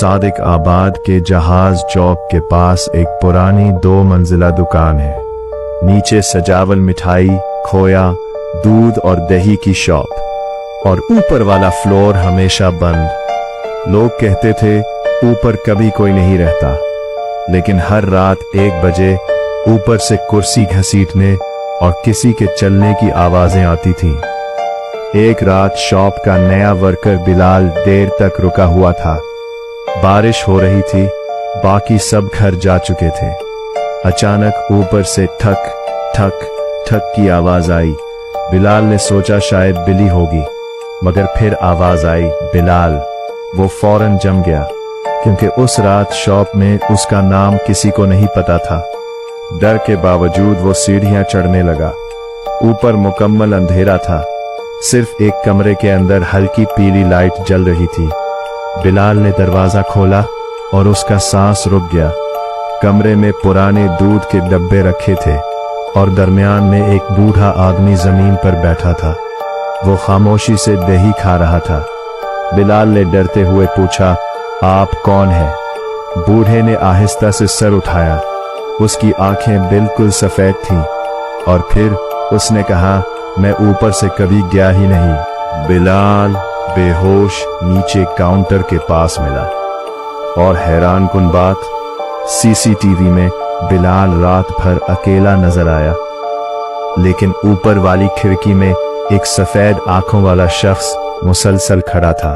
सादिक आबाद के जहाज चौक के पास एक पुरानी 2 मंजिला दुकान है। नीचे सजावल मिठाई, खोया, दूध और दही की शॉप और ऊपर वाला फ्लोर हमेशा बंद। लोग कहते थे ऊपर कभी कोई नहीं रहता, लेकिन हर रात 1 बजे ऊपर से कुर्सी घसीटने और किसी के चलने की आवाजें आती थीं। एक रात शॉप का नया वर्कर बिलाल देर तक रुका हुआ था। बारिश हो रही थी, बाकी सब घर जा चुके थे। अचानक ऊपर से ठक ठक ठक की आवाज आई। बिलाल ने सोचा शायद बिल्ली होगी, मगर फिर आवाज आई बिलाल। वो फौरन जम गया, क्योंकि उस रात शॉप में उसका नाम किसी को नहीं पता था। डर के बावजूद वो सीढ़ियां चढ़ने लगा। ऊपर मुकम्मल अंधेरा था, सिर्फ एक कमरे के अंदर हल्की पीली लाइट जल रही थी। बिलाल ने दरवाजा खोला और उसका सांस रुक गया। कमरे में पुराने दूध के डब्बे रखे थे और दरमियान में एक बूढ़ा आदमी जमीन पर बैठा था। वो खामोशी से दही खा रहा था। बिलाल ने डरते हुए पूछा, आप कौन हैं? बूढ़े ने आहिस्ता से सर उठाया। उसकी आंखें बिल्कुल सफेद थीं और फिर उसने कहा, मैं ऊपर से कभी गया ही नहीं। बिलाल बेहोश नीचे काउंटर के पास मिला और हैरान कुन बात, सीसीटीवी में बिलाल रात भर अकेला नजर आया, लेकिन ऊपर वाली खिड़की में एक सफेद आंखों वाला शख्स मुसलसल खड़ा था।